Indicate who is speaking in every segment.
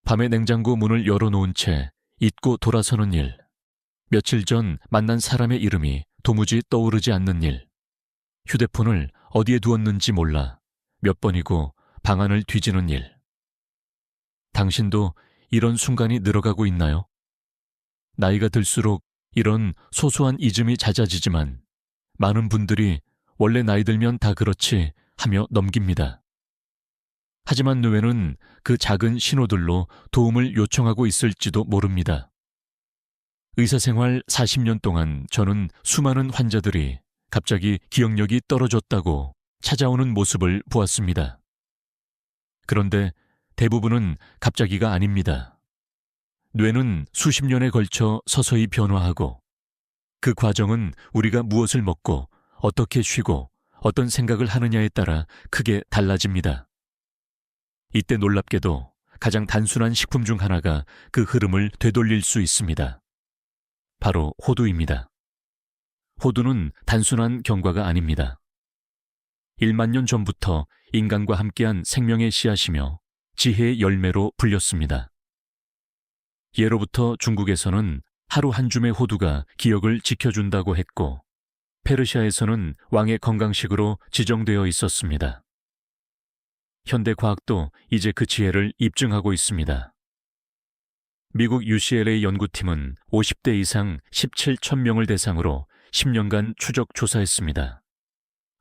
Speaker 1: 밤에 냉장고 문을 열어놓은 채 잊고 돌아서는 일. 며칠 전 만난 사람의 이름이 도무지 떠오르지 않는 일. 휴대폰을 어디에 두었는지 몰라 몇 번이고 방안을 뒤지는 일. 당신도 이런 순간이 늘어가고 있나요? 나이가 들수록 이런 소소한 잊음이 잦아지지만 많은 분들이 원래 나이 들면 다 그렇지 하며 넘깁니다. 하지만 뇌는 그 작은 신호들로 도움을 요청하고 있을지도 모릅니다. 의사생활 40년 동안 저는 수많은 환자들이 갑자기 기억력이 떨어졌다고 찾아오는 모습을 보았습니다. 그런데 대부분은 갑자기가 아닙니다. 뇌는 수십 년에 걸쳐 서서히 변화하고 그 과정은 우리가 무엇을 먹고 어떻게 쉬고 어떤 생각을 하느냐에 따라 크게 달라집니다. 이때 놀랍게도 가장 단순한 식품 중 하나가 그 흐름을 되돌릴 수 있습니다. 바로 호두입니다. 호두는 단순한 경과가 아닙니다. 1만 년 전부터 인간과 함께한 생명의 씨앗이며 지혜의 열매로 불렸습니다. 예로부터 중국에서는 하루 한 줌의 호두가 기억을 지켜준다고 했고 페르시아에서는 왕의 건강식으로 지정되어 있었습니다. 현대 과학도 이제 그 지혜를 입증하고 있습니다. 미국 UCLA 연구팀은 50대 이상 17,000명을 대상으로 10년간 추적 조사했습니다.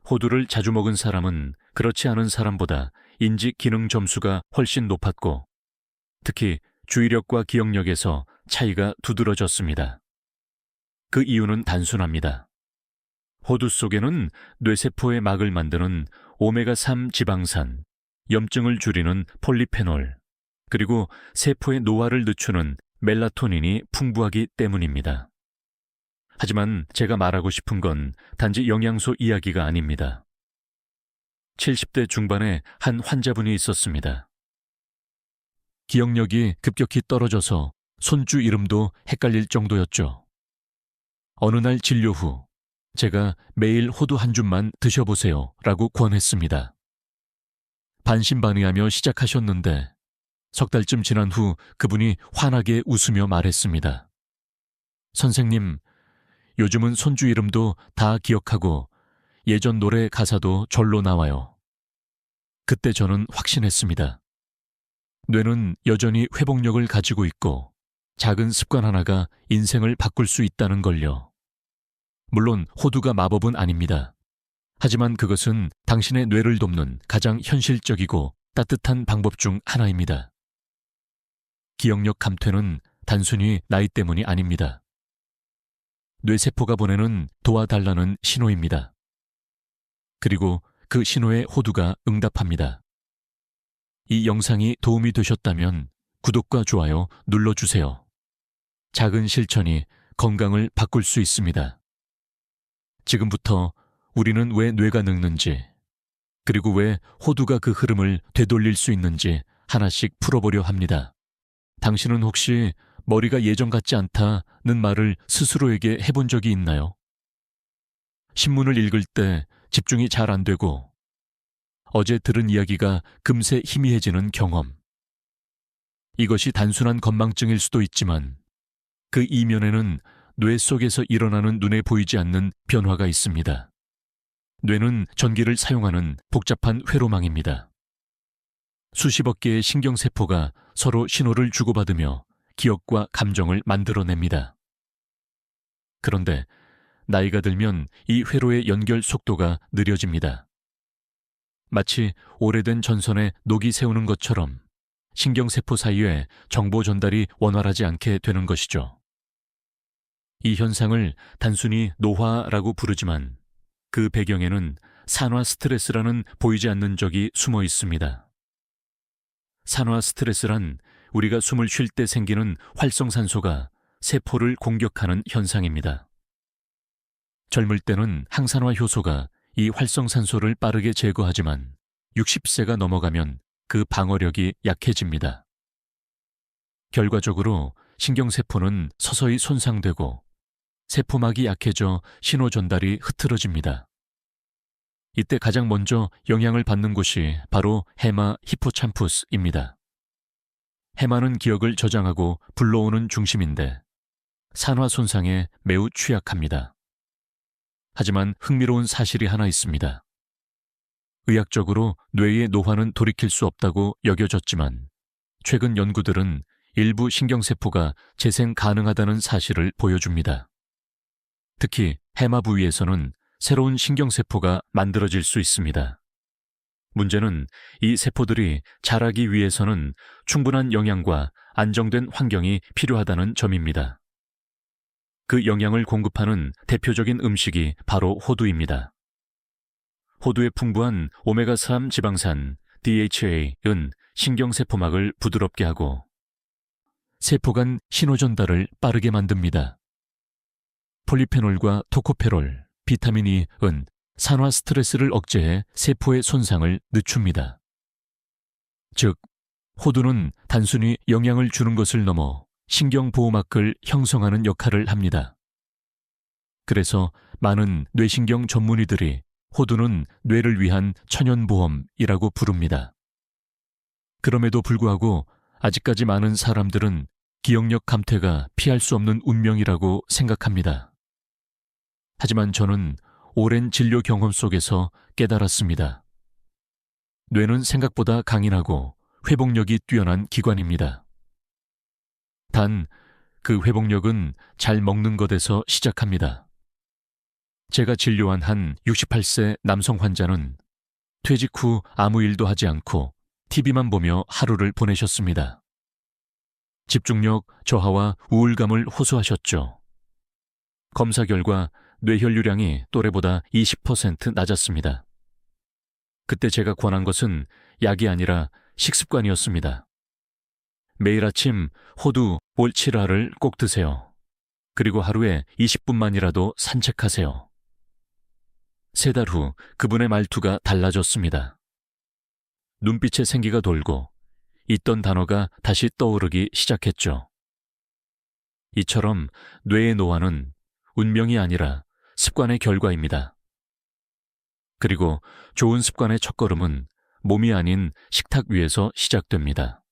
Speaker 1: 호두를 자주 먹은 사람은 그렇지 않은 사람보다 인지 기능 점수가 훨씬 높았고 특히 주의력과 기억력에서 차이가 두드러졌습니다. 그 이유는 단순합니다. 호두 속에는 뇌세포의 막을 만드는 오메가3 지방산, 염증을 줄이는 폴리페놀, 그리고 세포의 노화를 늦추는 멜라토닌이 풍부하기 때문입니다. 하지만 제가 말하고 싶은 건 단지 영양소 이야기가 아닙니다. 70대 중반에 한 환자분이 있었습니다. 기억력이 급격히 떨어져서 손주 이름도 헷갈릴 정도였죠. 어느 날 진료 후 제가 매일 호두 한 줌만 드셔보세요 라고 권했습니다. 반신반의하며 시작하셨는데 석 달쯤 지난 후 그분이 환하게 웃으며 말했습니다. 선생님, 요즘은 손주 이름도 다 기억하고 예전 노래 가사도 절로 나와요. 그때 저는 확신했습니다. 뇌는 여전히 회복력을 가지고 있고 작은 습관 하나가 인생을 바꿀 수 있다는 걸요. 물론 호두가 마법은 아닙니다. 하지만 그것은 당신의 뇌를 돕는 가장 현실적이고 따뜻한 방법 중 하나입니다. 기억력 감퇴는 단순히 나이 때문이 아닙니다. 뇌세포가 보내는 도와달라는 신호입니다. 그리고 그 신호에 호두가 응답합니다. 이 영상이 도움이 되셨다면 구독과 좋아요 눌러주세요. 작은 실천이 건강을 바꿀 수 있습니다. 지금부터 우리는 왜 뇌가 늙는지, 그리고 왜 호두가 그 흐름을 되돌릴 수 있는지 하나씩 풀어보려 합니다. 당신은 혹시 머리가 예전 같지 않다는 말을 스스로에게 해본 적이 있나요? 신문을 읽을 때 집중이 잘 안 되고 어제 들은 이야기가 금세 희미해지는 경험. 이것이 단순한 건망증일 수도 있지만 그 이면에는 뇌 속에서 일어나는 눈에 보이지 않는 변화가 있습니다. 뇌는 전기를 사용하는 복잡한 회로망입니다. 수십억 개의 신경세포가 서로 신호를 주고받으며 기억과 감정을 만들어냅니다. 그런데 나이가 들면 이 회로의 연결 속도가 느려집니다. 마치 오래된 전선에 녹이 새우는 것처럼 신경세포 사이에 정보 전달이 원활하지 않게 되는 것이죠. 이 현상을 단순히 노화라고 부르지만 그 배경에는 산화 스트레스라는 보이지 않는 적이 숨어 있습니다. 산화 스트레스란 우리가 숨을 쉴 때 생기는 활성산소가 세포를 공격하는 현상입니다. 젊을 때는 항산화 효소가 이 활성산소를 빠르게 제거하지만 60세가 넘어가면 그 방어력이 약해집니다. 결과적으로 신경세포는 서서히 손상되고 세포막이 약해져 신호 전달이 흐트러집니다. 이때 가장 먼저 영향을 받는 곳이 바로 해마 히포참푸스입니다. 해마는 기억을 저장하고 불러오는 중심인데 산화 손상에 매우 취약합니다. 하지만 흥미로운 사실이 하나 있습니다. 의학적으로 뇌의 노화는 돌이킬 수 없다고 여겨졌지만 최근 연구들은 일부 신경세포가 재생 가능하다는 사실을 보여줍니다. 특히 해마 부위에서는 새로운 신경세포가 만들어질 수 있습니다. 문제는 이 세포들이 자라기 위해서는 충분한 영양과 안정된 환경이 필요하다는 점입니다. 그 영양을 공급하는 대표적인 음식이 바로 호두입니다. 호두의 풍부한 오메가3 지방산 DHA은 신경세포막을 부드럽게 하고 세포 간 신호 전달을 빠르게 만듭니다. 폴리페놀과 토코페롤, 비타민 E은 산화 스트레스를 억제해 세포의 손상을 늦춥니다. 즉, 호두는 단순히 영양을 주는 것을 넘어 신경보호막을 형성하는 역할을 합니다. 그래서 많은 뇌신경 전문의들이 호두는 뇌를 위한 천연보험이라고 부릅니다. 그럼에도 불구하고 아직까지 많은 사람들은 기억력 감퇴가 피할 수 없는 운명이라고 생각합니다. 하지만 저는 오랜 진료 경험 속에서 깨달았습니다. 뇌는 생각보다 강인하고 회복력이 뛰어난 기관입니다. 단, 그 회복력은 잘 먹는 것에서 시작합니다. 제가 진료한 한 68세 남성 환자는 퇴직 후 아무 일도 하지 않고 TV만 보며 하루를 보내셨습니다. 집중력 저하와 우울감을 호소하셨죠. 검사 결과 뇌혈류량이 또래보다 20% 낮았습니다. 그때 제가 권한 것은 약이 아니라 식습관이었습니다. 매일 아침 호두 올치라를 꼭 드세요. 그리고 하루에 20분만이라도 산책하세요. 3달 후 그분의 말투가 달라졌습니다. 눈빛에 생기가 돌고 있던 단어가 다시 떠오르기 시작했죠. 이처럼 뇌의 노화는 운명이 아니라 습관의 결과입니다. 그리고 좋은 습관의 첫걸음은 몸이 아닌 식탁 위에서 시작됩니다.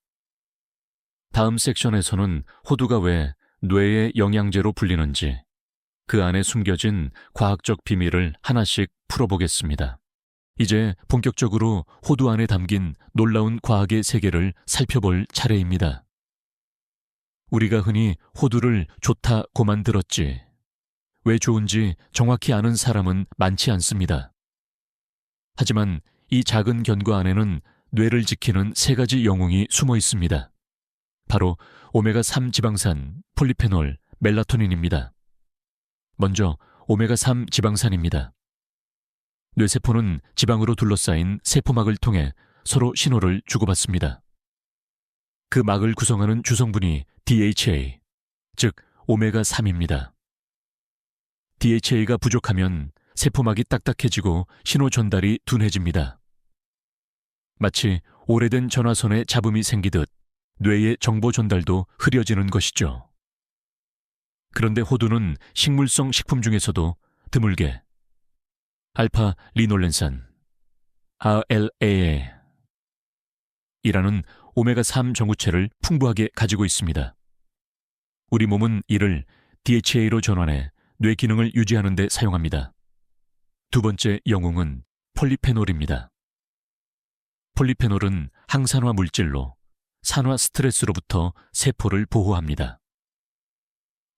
Speaker 1: 다음 섹션에서는 호두가 왜 뇌의 영양제로 불리는지 그 안에 숨겨진 과학적 비밀을 하나씩 풀어보겠습니다. 이제 본격적으로 호두 안에 담긴 놀라운 과학의 세계를 살펴볼 차례입니다. 우리가 흔히 호두를 좋다고만 들었지 왜 좋은지 정확히 아는 사람은 많지 않습니다. 하지만 이 작은 견과 안에는 뇌를 지키는 3가지 영웅이 숨어 있습니다. 바로 오메가3 지방산, 폴리페놀, 멜라토닌입니다. 먼저 오메가3 지방산입니다. 뇌세포는 지방으로 둘러싸인 세포막을 통해 서로 신호를 주고받습니다. 그 막을 구성하는 주성분이 DHA, 즉 오메가3입니다. DHA가 부족하면 세포막이 딱딱해지고 신호 전달이 둔해집니다. 마치 오래된 전화선에 잡음이 생기듯 뇌의 정보 전달도 흐려지는 것이죠. 그런데 호두는 식물성 식품 중에서도 드물게 알파 리놀렌산, RLA 이라는 오메가3 정우체를 풍부하게 가지고 있습니다. 우리 몸은 이를 DHA로 전환해 뇌 기능을 유지하는 데 사용합니다. 두 번째 영웅은 폴리페놀입니다. 폴리페놀은 항산화 물질로 산화 스트레스로부터 세포를 보호합니다.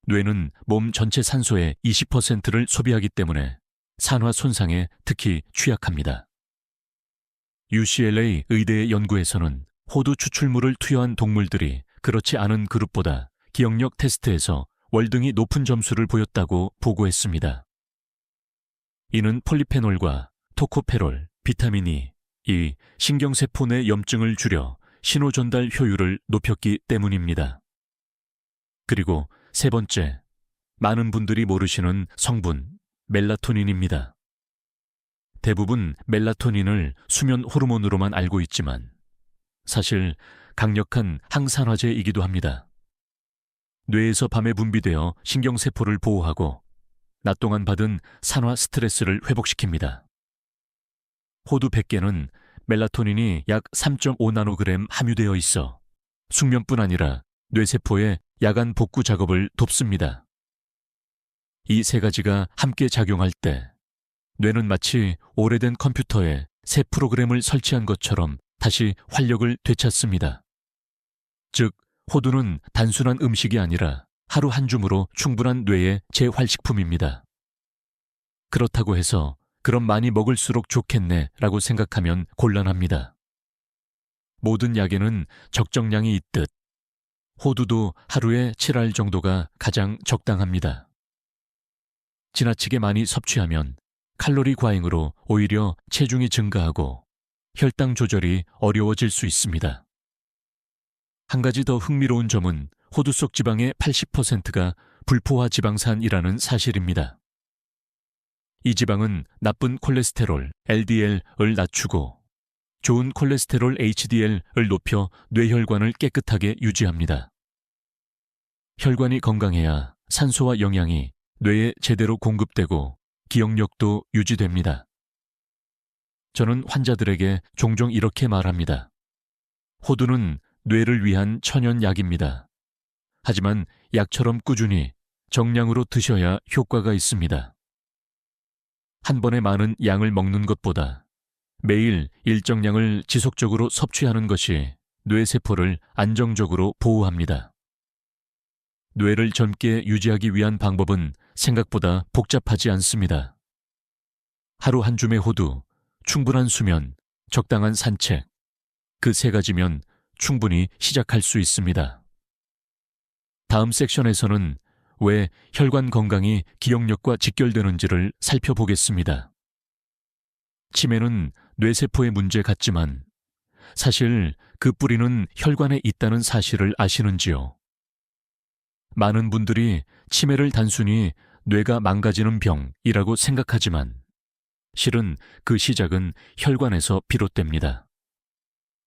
Speaker 1: 뇌는 몸 전체 산소의 20%를 소비하기 때문에 산화 손상에 특히 취약합니다. UCLA 의대의 연구에서는 호두 추출물을 투여한 동물들이 그렇지 않은 그룹보다 기억력 테스트에서 월등히 높은 점수를 보였다고 보고했습니다. 이는 폴리페놀과 토코페롤, 비타민 E, 이 신경세포 내 염증을 줄여 신호 전달 효율을 높였기 때문입니다. 그리고 3번째, 많은 분들이 모르시는 성분, 멜라토닌입니다. 대부분 멜라토닌을 수면 호르몬으로만 알고 있지만 사실 강력한 항산화제이기도 합니다. 뇌에서 밤에 분비되어 신경세포를 보호하고 낮 동안 받은 산화 스트레스를 회복시킵니다. 호두 100개는 멜라토닌이 약 3.5나노그램 함유되어 있어 숙면뿐 아니라 뇌세포의 야간 복구 작업을 돕습니다. 이 세 가지가 함께 작용할 때 뇌는 마치 오래된 컴퓨터에 새 프로그램을 설치한 것처럼 다시 활력을 되찾습니다. 즉, 호두는 단순한 음식이 아니라 하루 한 줌으로 충분한 뇌의 재활식품입니다. 그렇다고 해서 그럼 많이 먹을수록 좋겠네 라고 생각하면 곤란합니다. 모든 약에는 적정량이 있듯 호두도 하루에 7알 정도가 가장 적당합니다. 지나치게 많이 섭취하면 칼로리 과잉으로 오히려 체중이 증가하고 혈당 조절이 어려워질 수 있습니다. 한 가지 더 흥미로운 점은 호두 속 지방의 80%가 불포화 지방산이라는 사실입니다. 이 지방은 나쁜 콜레스테롤 LDL을 낮추고 좋은 콜레스테롤 HDL을 높여 뇌혈관을 깨끗하게 유지합니다. 혈관이 건강해야 산소와 영양이 뇌에 제대로 공급되고 기억력도 유지됩니다. 저는 환자들에게 종종 이렇게 말합니다. 호두는 뇌를 위한 천연약입니다. 하지만 약처럼 꾸준히 정량으로 드셔야 효과가 있습니다. 한 번에 많은 양을 먹는 것보다 매일 일정량을 지속적으로 섭취하는 것이 뇌세포를 안정적으로 보호합니다. 뇌를 젊게 유지하기 위한 방법은 생각보다 복잡하지 않습니다. 하루 한 줌의 호두, 충분한 수면, 적당한 산책, 그 세 가지면 충분히 시작할 수 있습니다. 다음 섹션에서는 왜 혈관 건강이 기억력과 직결되는지를 살펴보겠습니다. 치매는 뇌세포의 문제 같지만 사실 그 뿌리는 혈관에 있다는 사실을 아시는지요? 많은 분들이 치매를 단순히 뇌가 망가지는 병이라고 생각하지만 실은 그 시작은 혈관에서 비롯됩니다.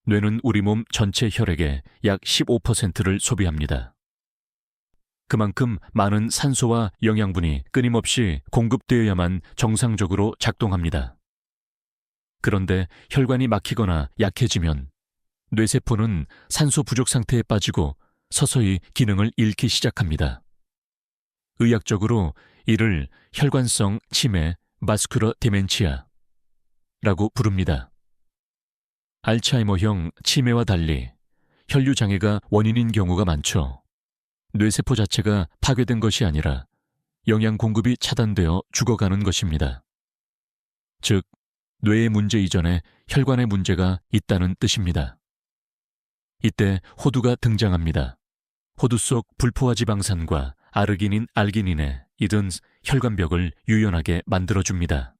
Speaker 1: 뇌는 우리 몸 전체 혈액의 약 15%를 소비합니다. 그만큼 많은 산소와 영양분이 끊임없이 공급되어야만 정상적으로 작동합니다. 그런데 혈관이 막히거나 약해지면 뇌세포는 산소 부족 상태에 빠지고 서서히 기능을 잃기 시작합니다. 의학적으로 이를 혈관성 치매, 마스큘러 디멘치아라고 부릅니다. 알츠하이머형 치매와 달리 혈류장애가 원인인 경우가 많죠. 뇌세포 자체가 파괴된 것이 아니라 영양 공급이 차단되어 죽어가는 것입니다. 즉, 뇌의 문제 이전에 혈관의 문제가 있다는 뜻입니다. 이때 호두가 등장합니다. 호두 속 불포화 지방산과 아르기닌, 알기닌에 이든 혈관벽을 유연하게 만들어줍니다.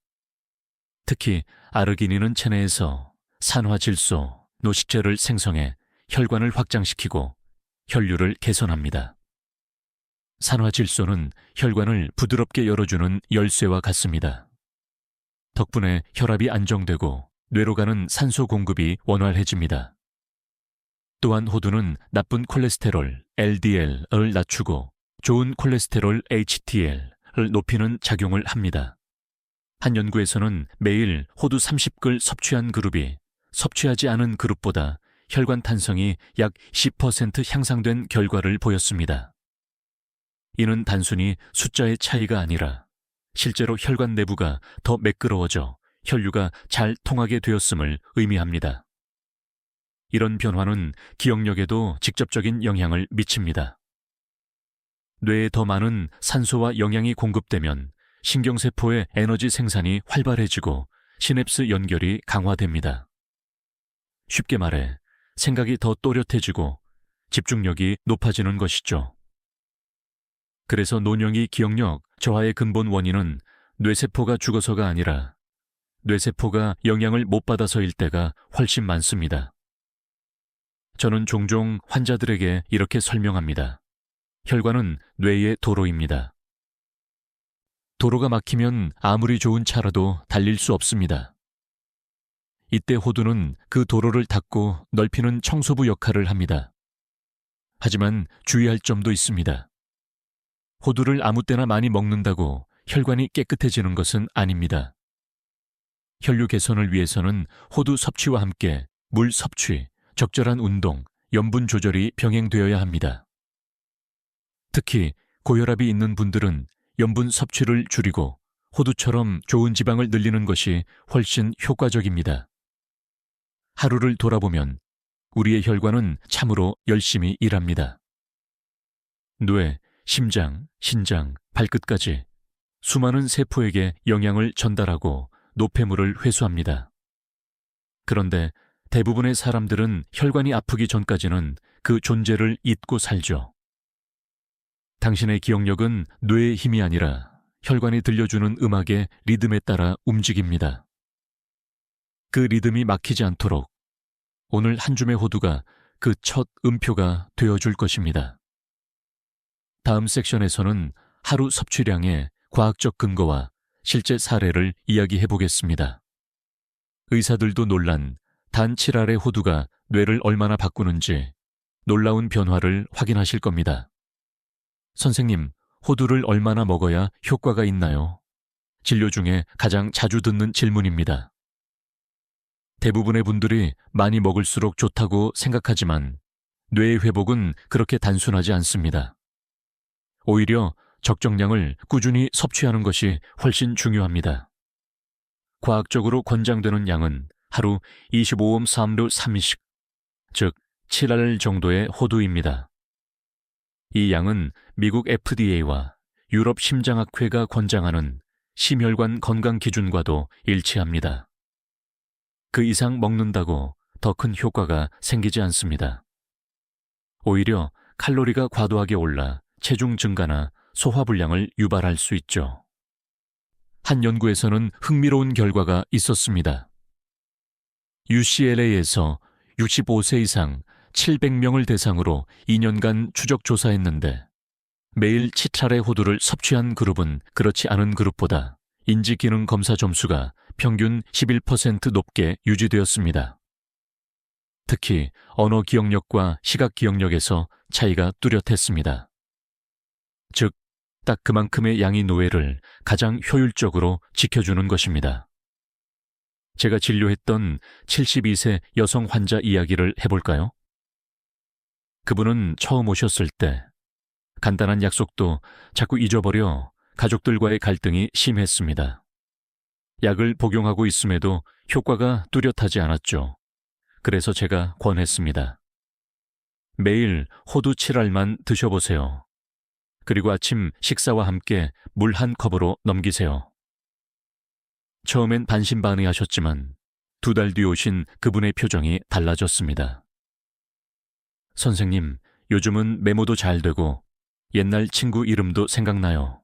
Speaker 1: 특히 아르기닌은 체내에서 산화질소, 노식제를 생성해 혈관을 확장시키고 혈류를 개선합니다. 산화질소는 혈관을 부드럽게 열어주는 열쇠와 같습니다. 덕분에 혈압이 안정되고 뇌로 가는 산소 공급이 원활해집니다. 또한 호두는 나쁜 콜레스테롤 LDL을 낮추고 좋은 콜레스테롤 HDL을 높이는 작용을 합니다. 한 연구에서는 매일 호두 30글 섭취한 그룹이 섭취하지 않은 그룹보다 혈관 탄성이 약 10% 향상된 결과를 보였습니다. 이는 단순히 숫자의 차이가 아니라 실제로 혈관 내부가 더 매끄러워져 혈류가 잘 통하게 되었음을 의미합니다. 이런 변화는 기억력에도 직접적인 영향을 미칩니다. 뇌에 더 많은 산소와 영양이 공급되면 신경세포의 에너지 생산이 활발해지고 시냅스 연결이 강화됩니다. 쉽게 말해 생각이 더 또렷해지고 집중력이 높아지는 것이죠. 그래서 노령이 기억력 저하의 근본 원인은 뇌세포가 죽어서가 아니라 뇌세포가 영양을 못 받아서일 때가 훨씬 많습니다. 저는 종종 환자들에게 이렇게 설명합니다. 혈관은 뇌의 도로입니다. 도로가 막히면 아무리 좋은 차라도 달릴 수 없습니다. 이때 호두는 그 도로를 닦고 넓히는 청소부 역할을 합니다. 하지만 주의할 점도 있습니다. 호두를 아무 때나 많이 먹는다고 혈관이 깨끗해지는 것은 아닙니다. 혈류 개선을 위해서는 호두 섭취와 함께 물 섭취, 적절한 운동, 염분 조절이 병행되어야 합니다. 특히 고혈압이 있는 분들은 염분 섭취를 줄이고 호두처럼 좋은 지방을 늘리는 것이 훨씬 효과적입니다. 하루를 돌아보면 우리의 혈관은 참으로 열심히 일합니다. 뇌, 심장, 신장, 발끝까지 수많은 세포에게 영양을 전달하고 노폐물을 회수합니다. 그런데 대부분의 사람들은 혈관이 아프기 전까지는 그 존재를 잊고 살죠. 당신의 기억력은 뇌의 힘이 아니라 혈관이 들려주는 음악의 리듬에 따라 움직입니다. 그 리듬이 막히지 않도록 오늘 한 줌의 호두가 그 첫 음표가 되어줄 것입니다. 다음 섹션에서는 하루 섭취량의 과학적 근거와 실제 사례를 이야기해 보겠습니다. 의사들도 놀란 단 7알의 호두가 뇌를 얼마나 바꾸는지 놀라운 변화를 확인하실 겁니다. 선생님, 호두를 얼마나 먹어야 효과가 있나요? 진료 중에 가장 자주 듣는 질문입니다. 대부분의 분들이 많이 먹을수록 좋다고 생각하지만 뇌의 회복은 그렇게 단순하지 않습니다. 오히려 적정량을 꾸준히 섭취하는 것이 훨씬 중요합니다. 과학적으로 권장되는 양은 하루 25옴 3류 3식, 즉 7알 정도의 호두입니다. 이 양은 미국 FDA와 유럽 심장학회가 권장하는 심혈관 건강 기준과도 일치합니다. 그 이상 먹는다고 더 큰 효과가 생기지 않습니다. 오히려 칼로리가 과도하게 올라 체중 증가나 소화불량을 유발할 수 있죠. 한 연구에서는 흥미로운 결과가 있었습니다. UCLA에서 65세 이상 700명을 대상으로 2년간 추적 조사했는데 매일 7알의 호두를 섭취한 그룹은 그렇지 않은 그룹보다 인지기능 검사 점수가 평균 11% 높게 유지되었습니다. 특히 언어 기억력과 시각 기억력에서 차이가 뚜렷했습니다. 즉, 딱 그만큼의 양의 노예를 가장 효율적으로 지켜주는 것입니다. 제가 진료했던 72세 여성 환자 이야기를 해볼까요? 그분은 처음 오셨을 때 간단한 약속도 자꾸 잊어버려 가족들과의 갈등이 심했습니다. 약을 복용하고 있음에도 효과가 뚜렷하지 않았죠. 그래서 제가 권했습니다. 매일 호두 7알만 드셔보세요. 그리고 아침 식사와 함께 물 한 컵으로 넘기세요. 처음엔 반신반의하셨지만 2달 뒤 오신 그분의 표정이 달라졌습니다. 선생님, 요즘은 메모도 잘 되고 옛날 친구 이름도 생각나요.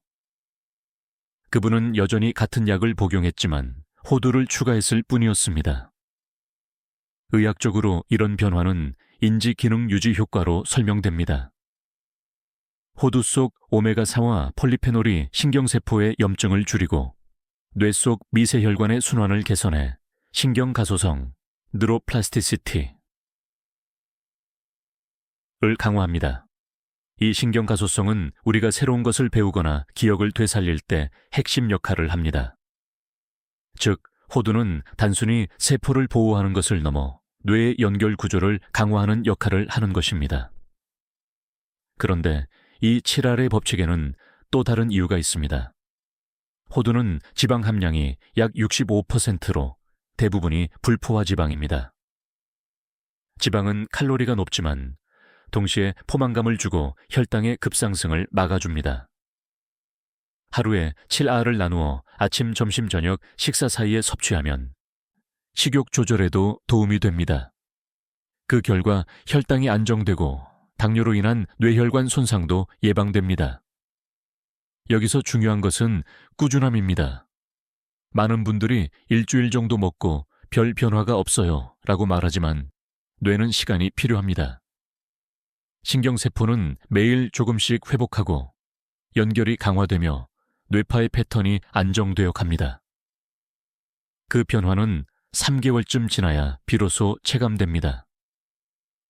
Speaker 1: 그분은 여전히 같은 약을 복용했지만 호두를 추가했을 뿐이었습니다. 의학적으로 이런 변화는 인지 기능 유지 효과로 설명됩니다. 호두 속 오메가3와 폴리페놀이 신경세포의 염증을 줄이고 뇌 속 미세혈관의 순환을 개선해 신경가소성, 뉴로플라스티시티 을 강화합니다. 이 신경가소성은 우리가 새로운 것을 배우거나 기억을 되살릴 때 핵심 역할을 합니다. 즉, 호두는 단순히 세포를 보호하는 것을 넘어 뇌의 연결 구조를 강화하는 역할을 하는 것입니다. 그런데 이 7알의 법칙에는 또 다른 이유가 있습니다. 호두는 지방 함량이 약 65%로 대부분이 불포화 지방입니다. 지방은 칼로리가 높지만 동시에 포만감을 주고 혈당의 급상승을 막아줍니다. 하루에 7알을 나누어 아침, 점심, 저녁 식사 사이에 섭취하면 식욕 조절에도 도움이 됩니다. 그 결과 혈당이 안정되고 당뇨로 인한 뇌혈관 손상도 예방됩니다. 여기서 중요한 것은 꾸준함입니다. 많은 분들이 일주일 정도 먹고 별 변화가 없어요 라고 말하지만 뇌는 시간이 필요합니다. 신경세포는 매일 조금씩 회복하고 연결이 강화되며 뇌파의 패턴이 안정되어 갑니다. 그 변화는 3개월쯤 지나야 비로소 체감됩니다.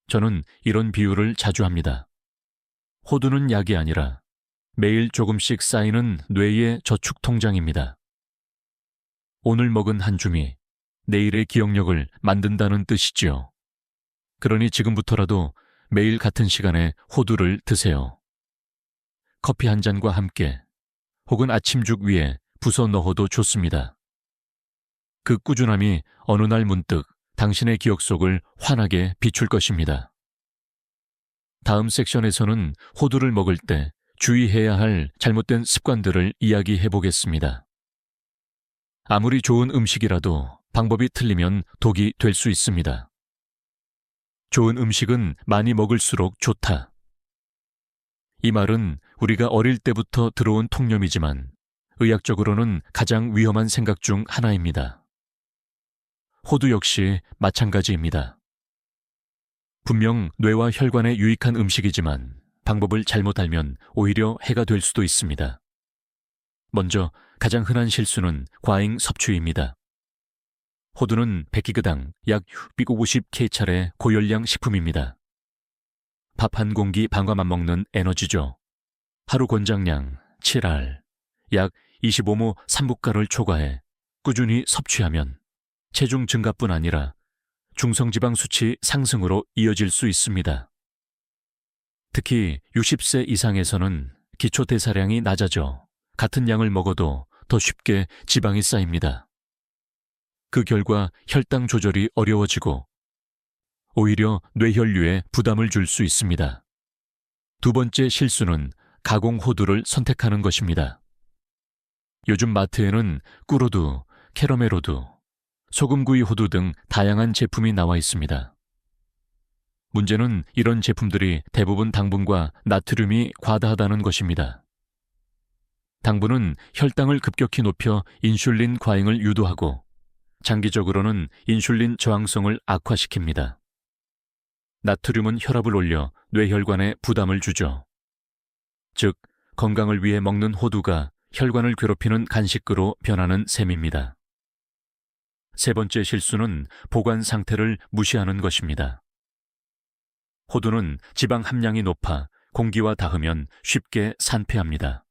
Speaker 1: 저는 이런 비유를 자주 합니다. 호두는 약이 아니라 매일 조금씩 쌓이는 뇌의 저축통장입니다. 오늘 먹은 한 줌이 내일의 기억력을 만든다는 뜻이지요. 그러니 지금부터라도 매일 같은 시간에 호두를 드세요. 커피 한 잔과 함께 혹은 아침죽 위에 부숴 넣어도 좋습니다. 그 꾸준함이 어느 날 문득 당신의 기억 속을 환하게 비출 것입니다. 다음 섹션에서는 호두를 먹을 때 주의해야 할 잘못된 습관들을 이야기해 보겠습니다. 아무리 좋은 음식이라도 방법이 틀리면 독이 될 수 있습니다. 좋은 음식은 많이 먹을수록 좋다. 이 말은 우리가 어릴 때부터 들어온 통념이지만 의학적으로는 가장 위험한 생각 중 하나입니다. 호두 역시 마찬가지입니다. 분명 뇌와 혈관에 유익한 음식이지만 방법을 잘못 알면 오히려 해가 될 수도 있습니다. 먼저 가장 흔한 실수는 과잉 섭취입니다. 호두는 100g당 약 650kcal의 고열량 식품입니다. 밥 한 공기 반과만 먹는 에너지죠. 하루 권장량 7알, 약 25모 삼북가를 초과해 꾸준히 섭취하면 체중 증가뿐 아니라 중성지방 수치 상승으로 이어질 수 있습니다. 특히 60세 이상에서는 기초 대사량이 낮아져 같은 양을 먹어도 더 쉽게 지방이 쌓입니다. 그 결과 혈당 조절이 어려워지고 오히려 뇌혈류에 부담을 줄 수 있습니다. 두 번째 실수는 가공 호두를 선택하는 것입니다. 요즘 마트에는 꿀호두, 캐러멜호두, 소금구이 호두 등 다양한 제품이 나와 있습니다. 문제는 이런 제품들이 대부분 당분과 나트륨이 과다하다는 것입니다. 당분은 혈당을 급격히 높여 인슐린 과잉을 유도하고 장기적으로는 인슐린 저항성을 악화시킵니다. 나트륨은 혈압을 올려 뇌혈관에 부담을 주죠. 즉, 건강을 위해 먹는 호두가 혈관을 괴롭히는 간식거로 변하는 셈입니다. 세 번째 실수는 보관 상태를 무시하는 것입니다. 호두는 지방 함량이 높아 공기와 닿으면 쉽게 산패합니다.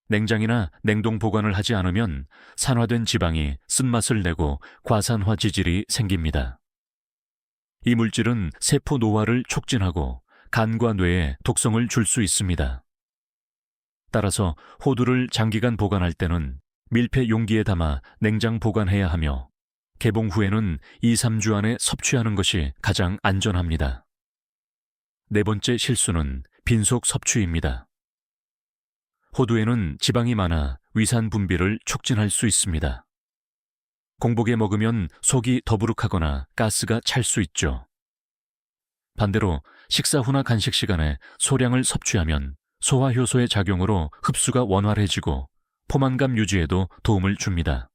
Speaker 1: 냉장이나 냉동 보관을 하지 않으면 산화된 지방이 쓴맛을 내고 과산화 지질이 생깁니다. 이 물질은 세포 노화를 촉진하고 간과 뇌에 독성을 줄 수 있습니다. 따라서 호두를 장기간 보관할 때는 밀폐 용기에 담아 냉장 보관해야 하며 개봉 후에는 2-3주 안에 섭취하는 것이 가장 안전합니다. 네 번째 실수는 빈속 섭취입니다. 호두에는 지방이 많아 위산 분비를 촉진할 수 있습니다. 공복에 먹으면 속이 더부룩하거나 가스가 찰 수 있죠. 반대로 식사 후나 간식 시간에 소량을 섭취하면 소화효소의 작용으로 흡수가 원활해지고 포만감 유지에도 도움을 줍니다.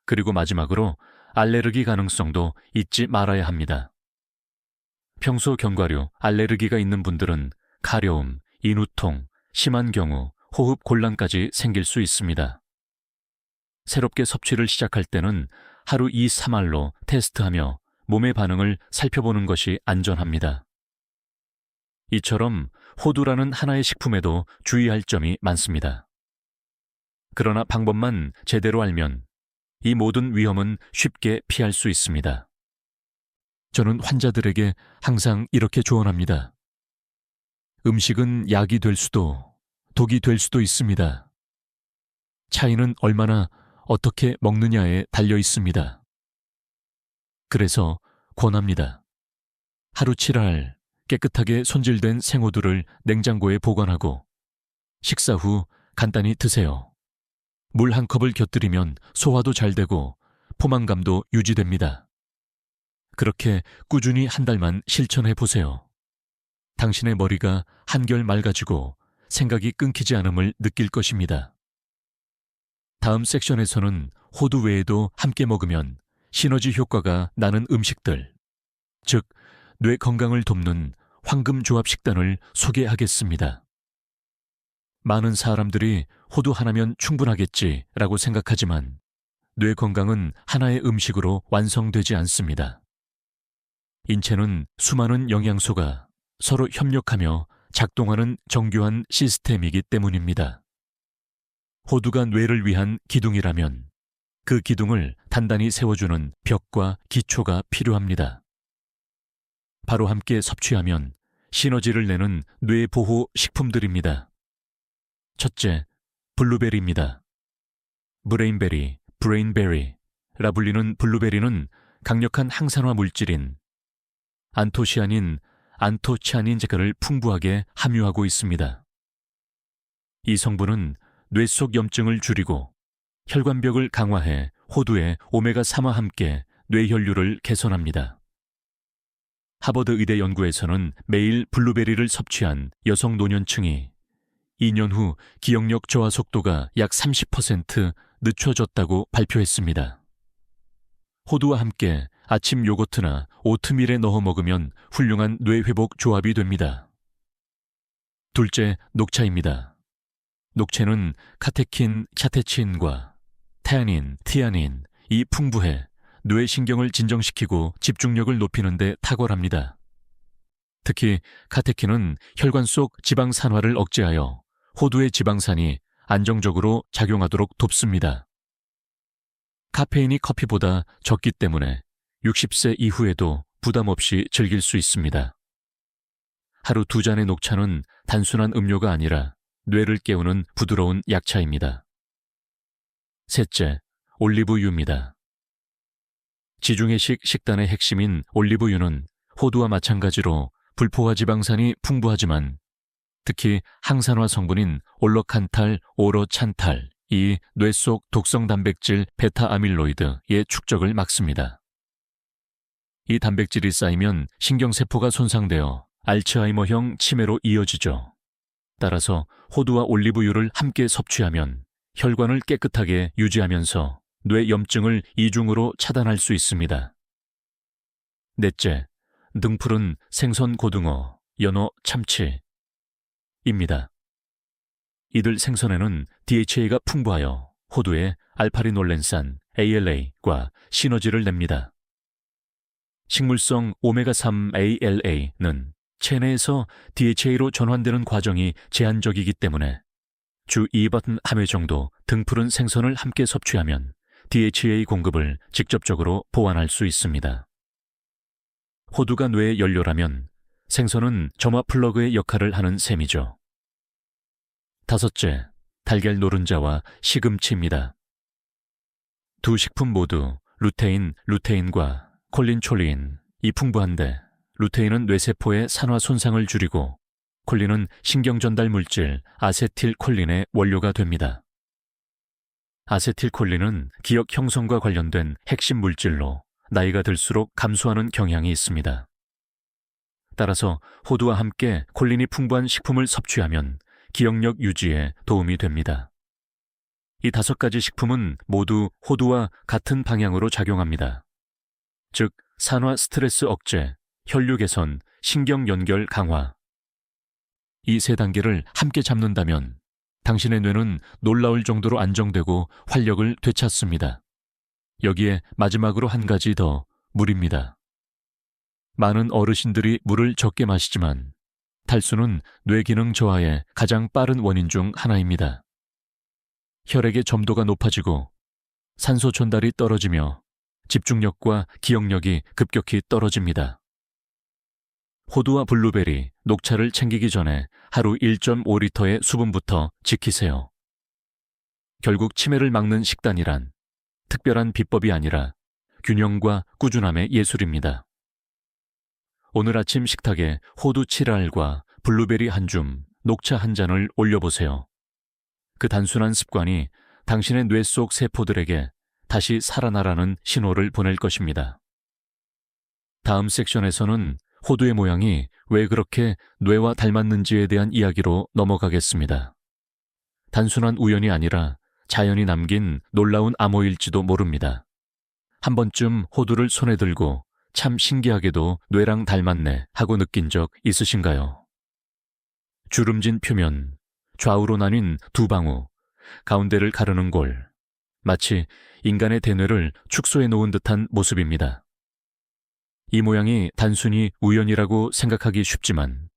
Speaker 1: 그리고 마지막으로 알레르기 가능성도 잊지 말아야 합니다. 평소 견과류, 알레르기가 있는 분들은 가려움, 인후통, 심한 경우 호흡 곤란까지 생길 수 있습니다. 새롭게 섭취를 시작할 때는 하루 2-3알로 테스트하며 몸의 반응을 살펴보는 것이 안전합니다. 이처럼 호두라는 하나의 식품에도 주의할 점이 많습니다. 그러나 방법만 제대로 알면 이 모든 위험은 쉽게 피할 수 있습니다. 저는 환자들에게 항상 이렇게 조언합니다. 음식은 약이 될 수도 독이 될 수도 있습니다. 차이는 얼마나 어떻게 먹느냐에 달려 있습니다. 그래서 권합니다. 하루 7알 깨끗하게 손질된 생호두를 냉장고에 보관하고 식사 후 간단히 드세요. 물 한 컵을 곁들이면 소화도 잘 되고 포만감도 유지됩니다. 그렇게 꾸준히 한 달만 실천해 보세요. 당신의 머리가 한결 맑아지고 생각이 끊기지 않음을 느낄 것입니다. 다음 섹션에서는 호두 외에도 함께 먹으면 시너지 효과가 나는 음식들, 즉 뇌 건강을 돕는 황금 조합 식단을 소개하겠습니다. 많은 사람들이 호두 하나면 충분하겠지라고 생각하지만 뇌 건강은 하나의 음식으로 완성되지 않습니다. 인체는 수많은 영양소가 서로 협력하며 작동하는 정교한 시스템이기 때문입니다. 호두가 뇌를 위한 기둥이라면 그 기둥을 단단히 세워주는 벽과 기초가 필요합니다. 바로 함께 섭취하면 시너지를 내는 뇌보호 식품들입니다. 첫째, 블루베리입니다. 브레인베리, 브레인베리라 불리는 블루베리는 강력한 항산화 물질인 안토치아닌제가를 풍부하게 함유하고 있습니다. 이 성분은 뇌 속 염증을 줄이고 혈관벽을 강화해 호두에 오메가3와 함께 뇌혈류를 개선합니다. 하버드 의대 연구에서는 매일 블루베리를 섭취한 여성 노년층이 2년 후 기억력 저하 속도가 약 30% 늦춰졌다고 발표했습니다. 호두와 함께 아침 요거트나 오트밀에 넣어 먹으면 훌륭한 뇌회복 조합이 됩니다. 둘째, 녹차입니다. 녹차는 카테킨, 캬테친과 태아닌, 티아닌이 풍부해 뇌신경을 진정시키고 집중력을 높이는 데 탁월합니다. 특히 카테킨은 혈관 속 지방 산화를 억제하여 호두의 지방산이 안정적으로 작용하도록 돕습니다. 카페인이 커피보다 적기 때문에 60세 이후에도 부담 없이 즐길 수 있습니다. 하루 2잔의 녹차는 단순한 음료가 아니라 뇌를 깨우는 부드러운 약차입니다. 셋째, 올리브유입니다. 지중해식 식단의 핵심인 올리브유는 호두와 마찬가지로 불포화 지방산이 풍부하지만 특히 항산화 성분인 올러칸탈, 오로찬탈이 뇌 속 독성 단백질 베타아밀로이드의 축적을 막습니다. 이 단백질이 쌓이면 신경세포가 손상되어 알츠하이머형 치매로 이어지죠. 따라서 호두와 올리브유를 함께 섭취하면 혈관을 깨끗하게 유지하면서 뇌 염증을 이중으로 차단할 수 있습니다. 넷째, 등푸른 생선 고등어, 연어, 참치입니다. 이들 생선에는 DHA가 풍부하여 호두에 알파리놀렌산, ALA과 시너지를 냅니다. 식물성 오메가3 ALA는 체내에서 DHA로 전환되는 과정이 제한적이기 때문에 주 2번 한 회 정도 등푸른 생선을 함께 섭취하면 DHA 공급을 직접적으로 보완할 수 있습니다. 호두가 뇌의 연료라면 생선은 점화 플러그의 역할을 하는 셈이죠. 다섯째, 달걀 노른자와 시금치입니다. 두 식품 모두 루테인과 콜린촐린이 풍부한데 루테인은 뇌세포의 산화 손상을 줄이고 콜린은 신경전달 물질 아세틸콜린의 원료가 됩니다. 아세틸콜린은 기억 형성과 관련된 핵심 물질로 나이가 들수록 감소하는 경향이 있습니다. 따라서 호두와 함께 콜린이 풍부한 식품을 섭취하면 기억력 유지에 도움이 됩니다. 이 5가지 식품은 모두 호두와 같은 방향으로 작용합니다. 즉, 산화 스트레스 억제, 혈류 개선, 신경 연결 강화. 이 3단계를 함께 잡는다면 당신의 뇌는 놀라울 정도로 안정되고 활력을 되찾습니다. 여기에 마지막으로 한 가지 더, 물입니다. 많은 어르신들이 물을 적게 마시지만 탈수는 뇌기능 저하의 가장 빠른 원인 중 하나입니다. 혈액의 점도가 높아지고 산소 전달이 떨어지며 집중력과 기억력이 급격히 떨어집니다. 호두와 블루베리, 녹차를 챙기기 전에 하루 1.5리터의 수분부터 지키세요. 결국 치매를 막는 식단이란 특별한 비법이 아니라 균형과 꾸준함의 예술입니다. 오늘 아침 식탁에 호두 7알과 블루베리 한 줌, 녹차 한 잔을 올려보세요. 그 단순한 습관이 당신의 뇌 속 세포들에게 다시 살아나라는 신호를 보낼 것입니다. 다음 섹션에서는 호두의 모양이 왜 그렇게 뇌와 닮았는지에 대한 이야기로 넘어가겠습니다. 단순한 우연이 아니라 자연이 남긴 놀라운 암호일지도 모릅니다. 한 번쯤 호두를 손에 들고 참 신기하게도 뇌랑 닮았네 하고 느낀 적 있으신가요? 주름진 표면, 좌우로 나뉜 두 방울, 가운데를 가르는 골, 마치 인간의 대뇌를 축소해 놓은 듯한 모습입니다. 이 모양이 단순히 우연이라고 생각하기 쉽지만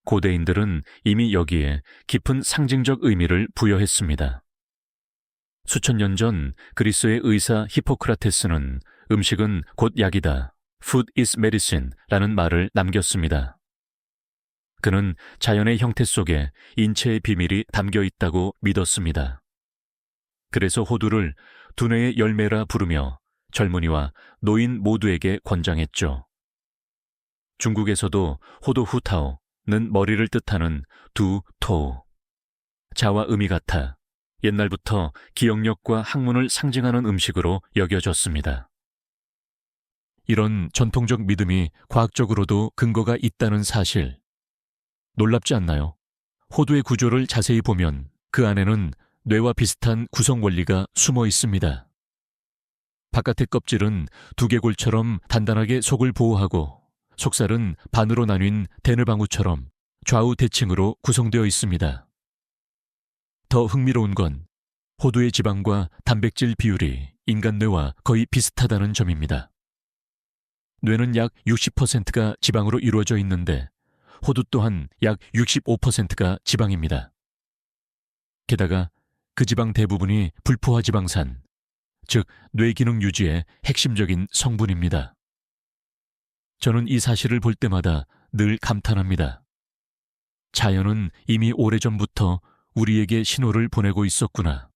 Speaker 1: 고대인들은 이미 여기에 깊은 상징적 의미를 부여했습니다. 수천 년 전 그리스의 의사 히포크라테스는 음식은 곧 약이다 Food is medicine라는 말을 남겼습니다. 그는 자연의 형태 속에 인체의 비밀이 담겨 있다고 믿었습니다. 그래서 호두를 두뇌의 열매라 부르며 젊은이와 노인 모두에게 권장했죠. 중국에서도 호도후타오는 머리를 뜻하는 두토우, 자와 음이 같아 옛날부터 기억력과 학문을 상징하는 음식으로 여겨졌습니다. 이런 전통적 믿음이 과학적으로도 근거가 있다는 사실, 놀랍지 않나요? 호두의 구조를 자세히 보면 그 안에는 뇌와 비슷한 구성 원리가 숨어 있습니다. 바깥의 껍질은 두개골처럼 단단하게 속을 보호하고 속살은 반으로 나뉜 대느방울처럼 좌우 대칭으로 구성되어 있습니다. 더 흥미로운 건 호두의 지방과 단백질 비율이 인간 뇌와 거의 비슷하다는 점입니다. 뇌는 약 60%가 지방으로 이루어져 있는데 호두 또한 약 65%가 지방입니다. 게다가 그 지방 대부분이 불포화 지방산, 즉 뇌기능 유지의 핵심적인 성분입니다. 저는 이 사실을 볼 때마다 늘 감탄합니다. 자연은 이미 오래전부터 우리에게 신호를 보내고 있었구나.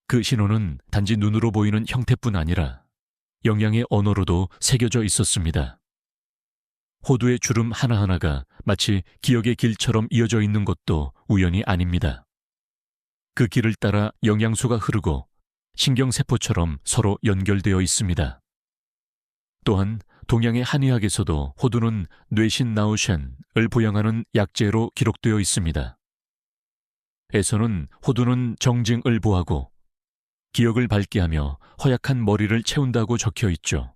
Speaker 1: 그 신호는 단지 눈으로 보이는 형태뿐 아니라 영양의 언어로도 새겨져 있었습니다. 호두의 주름 하나하나가 마치 기억의 길처럼 이어져 있는 것도 우연이 아닙니다. 그 길을 따라 영양소가 흐르고 신경세포처럼 서로 연결되어 있습니다. 또한 동양의 한의학에서도 호두는 뇌신 나우셴을 보양하는 약재로 기록되어 있습니다. 에서는 호두는 정증을 보하고 기억을 밝게 하며 허약한 머리를 채운다고 적혀 있죠.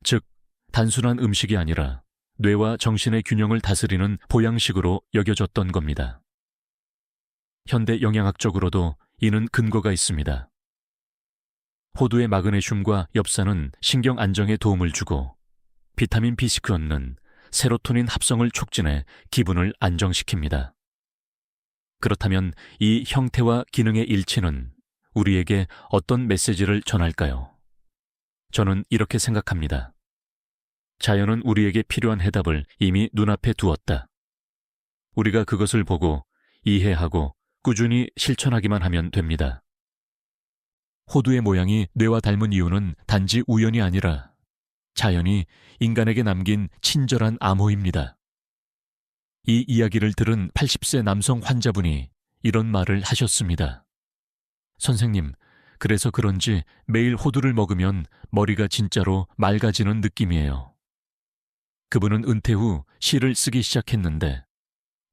Speaker 1: 즉, 단순한 음식이 아니라 뇌와 정신의 균형을 다스리는 보양식으로 여겨졌던 겁니다. 현대 영양학적으로도 이는 근거가 있습니다. 호두의 마그네슘과 엽산은 신경 안정에 도움을 주고 비타민 B6는 세로토닌 합성을 촉진해 기분을 안정시킵니다. 그렇다면 이 형태와 기능의 일치는 우리에게 어떤 메시지를 전할까요? 저는 이렇게 생각합니다. 자연은 우리에게 필요한 해답을 이미 눈앞에 두었다. 우리가 그것을 보고 이해하고 꾸준히 실천하기만 하면 됩니다. 호두의 모양이 뇌와 닮은 이유는 단지 우연이 아니라 자연이 인간에게 남긴 친절한 암호입니다. 이 이야기를 들은 80세 남성 환자분이 이런 말을 하셨습니다. 선생님, 그래서 그런지 매일 호두를 먹으면 머리가 진짜로 맑아지는 느낌이에요. 그분은 은퇴 후 시를 쓰기 시작했는데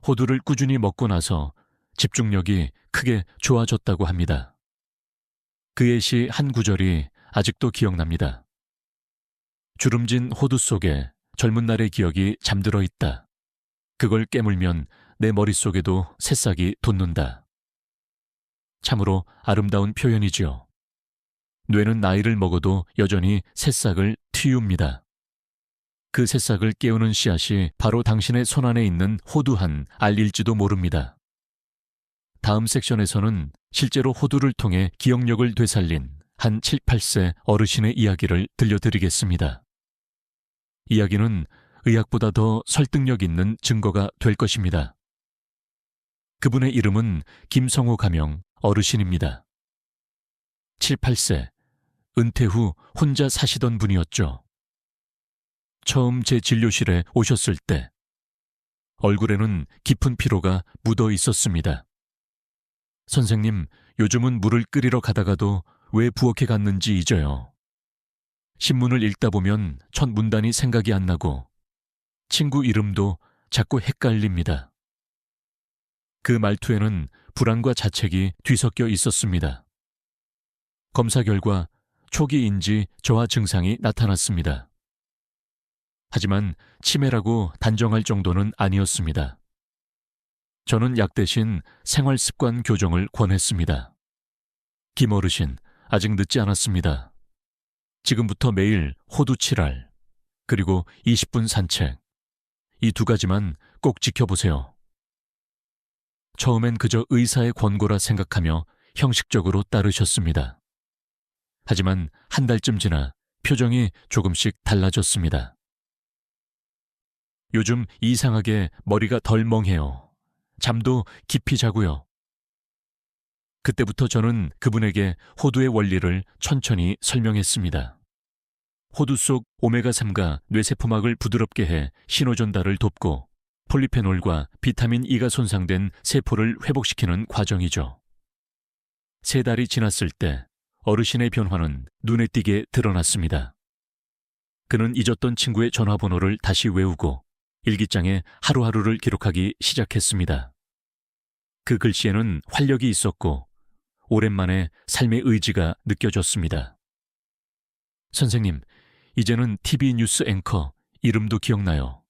Speaker 1: 호두를 꾸준히 먹고 나서 집중력이 크게 좋아졌다고 합니다. 그의 시 한 구절이 아직도 기억납니다. 주름진 호두 속에 젊은 날의 기억이 잠들어 있다. 그걸 깨물면 내 머릿속에도 새싹이 돋는다. 참으로 아름다운 표현이지요. 뇌는 나이를 먹어도 여전히 새싹을 틔웁니다. 그 새싹을 깨우는 씨앗이 바로 당신의 손안에 있는 호두 한 알일지도 모릅니다. 다음 섹션에서는 실제로 호두를 통해 기억력을 되살린 한 7, 8세 어르신의 이야기를 들려드리겠습니다. 이야기는 의학보다 더 설득력 있는 증거가 될 것입니다. 그분의 이름은 김성호 가명 어르신입니다. 7, 8세, 은퇴 후 혼자 사시던 분이었죠. 처음 제 진료실에 오셨을 때 얼굴에는 깊은 피로가 묻어 있었습니다. 선생님, 요즘은 물을 끓이러 가다가도 왜 부엌에 갔는지 잊어요. 신문을 읽다 보면 첫 문단이 생각이 안 나고 친구 이름도 자꾸 헷갈립니다. 그 말투에는 불안과 자책이 뒤섞여 있었습니다. 검사 결과 초기 인지 저하 증상이 나타났습니다. 하지만 치매라고 단정할 정도는 아니었습니다. 저는 약 대신 생활습관 교정을 권했습니다. 김 어르신, 아직 늦지 않았습니다. 지금부터 매일 호두 7알, 그리고 20분 산책. 이 두 가지만 꼭 지켜보세요. 처음엔 그저 의사의 권고라 생각하며 형식적으로 따르셨습니다. 하지만 한 달쯤 지나 표정이 조금씩 달라졌습니다. 요즘 이상하게 머리가 덜 멍해요. 잠도 깊이 자고요. 그때부터 저는 그분에게 호두의 원리를 천천히 설명했습니다. 호두 속 오메가3가 뇌세포막을 부드럽게 해 신호전달을 돕고 폴리페놀과 비타민 E가 손상된 세포를 회복시키는 과정이죠. 3달이 지났을 때 어르신의 변화는 눈에 띄게 드러났습니다. 그는 잊었던 친구의 전화번호를 다시 외우고 일기장에 하루하루를 기록하기 시작했습니다. 그 글씨에는 활력이 있었고 오랜만에 삶의 의지가 느껴졌습니다. 선생님, 이제는 TV 뉴스 앵커 이름도 기억나요.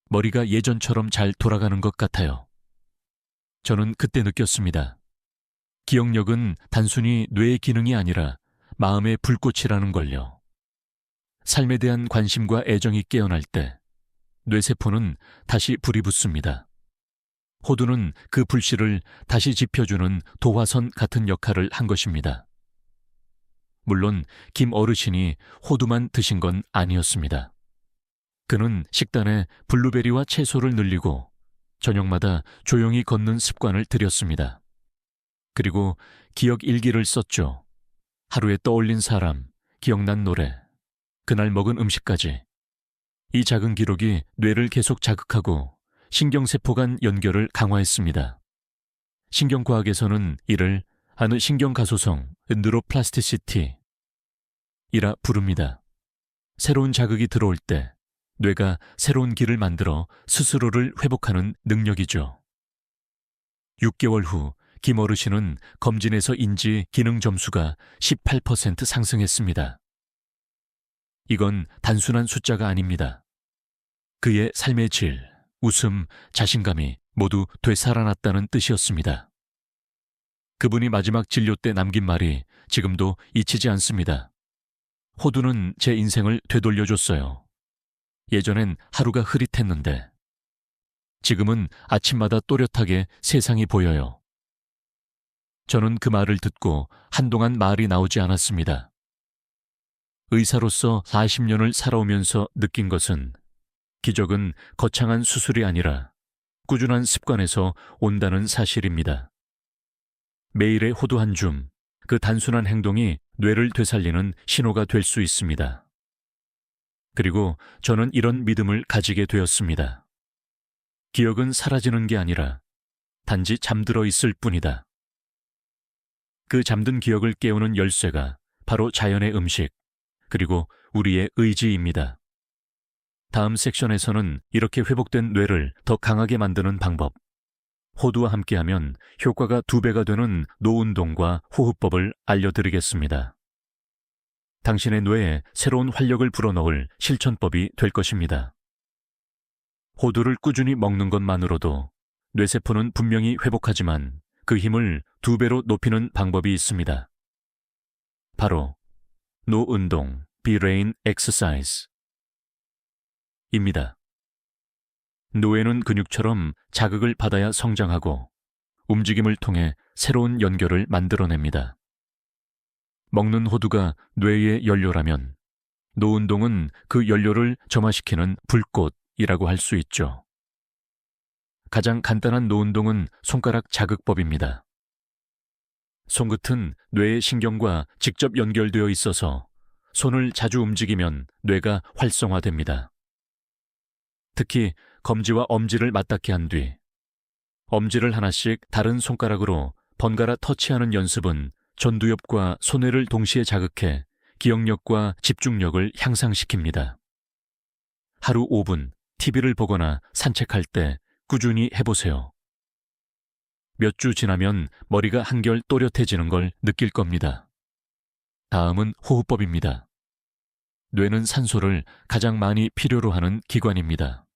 Speaker 1: 머리가 예전처럼 잘 돌아가는 것 같아요. 저는 그때 느꼈습니다. 기억력은 단순히 뇌의 기능이 아니라 마음의 불꽃이라는 걸요. 삶에 대한 관심과 애정이 깨어날 때 뇌세포는 다시 불이 붙습니다. 호두는 그 불씨를 다시 지펴주는 도화선 같은 역할을 한 것입니다. 물론 김 어르신이 호두만 드신 건 아니었습니다. 그는 식단에 블루베리와 채소를 늘리고 저녁마다 조용히 걷는 습관을 들였습니다. 그리고 기억 일기를 썼죠. 하루에 떠올린 사람, 기억난 노래, 그날 먹은 음식까지. 이 작은 기록이 뇌를 계속 자극하고 신경세포 간 연결을 강화했습니다. 신경과학에서는 이를 아느 신경가소성, 뉴로플라스티시티 이라 부릅니다. 새로운 자극이 들어올 때 뇌가 새로운 길을 만들어 스스로를 회복하는 능력이죠. 6개월 후 김 어르신은 검진에서 인지 기능 점수가 18% 상승했습니다. 이건 단순한 숫자가 아닙니다. 그의 삶의 질, 웃음, 자신감이 모두 되살아났다는 뜻이었습니다. 그분이 마지막 진료 때 남긴 말이 지금도 잊히지 않습니다. 호두는 제 인생을 되돌려줬어요. 예전엔 하루가 흐릿했는데 지금은 아침마다 또렷하게 세상이 보여요. 저는 그 말을 듣고 한동안 말이 나오지 않았습니다. 의사로서 40년을 살아오면서 느낀 것은 기적은 거창한 수술이 아니라 꾸준한 습관에서 온다는 사실입니다. 매일의 호두 한 줌, 그 단순한 행동이 뇌를 되살리는 신호가 될 수 있습니다. 그리고 저는 이런 믿음을 가지게 되었습니다. 기억은 사라지는 게 아니라 단지 잠들어 있을 뿐이다. 그 잠든 기억을 깨우는 열쇠가 바로 자연의 음식, 그리고 우리의 의지입니다. 다음 섹션에서는 이렇게 회복된 뇌를 더 강하게 만드는 방법, 호두와 함께하면 효과가 2배가 되는 노운동과 호흡법을 알려드리겠습니다. 당신의 뇌에 새로운 활력을 불어넣을 실천법이 될 것입니다. 호두를 꾸준히 먹는 것만으로도 뇌세포는 분명히 회복하지만 그 힘을 2배로 높이는 방법이 있습니다. 바로 노운동, Brain Exercise 입니다. 뇌는 근육처럼 자극을 받아야 성장하고 움직임을 통해 새로운 연결을 만들어냅니다. 먹는 호두가 뇌의 연료라면 노운동은 그 연료를 점화시키는 불꽃이라고 할 수 있죠. 가장 간단한 노운동은 손가락 자극법입니다. 손끝은 뇌의 신경과 직접 연결되어 있어서 손을 자주 움직이면 뇌가 활성화됩니다. 특히 검지와 엄지를 맞닿게 한 뒤 엄지를 하나씩 다른 손가락으로 번갈아 터치하는 연습은 전두엽과 소뇌를 동시에 자극해 기억력과 집중력을 향상시킵니다. 하루 5분 TV를 보거나 산책할 때 꾸준히 해보세요. 몇 주 지나면 머리가 한결 또렷해지는 걸 느낄 겁니다. 다음은 호흡법입니다. 뇌는 산소를 가장 많이 필요로 하는 기관입니다.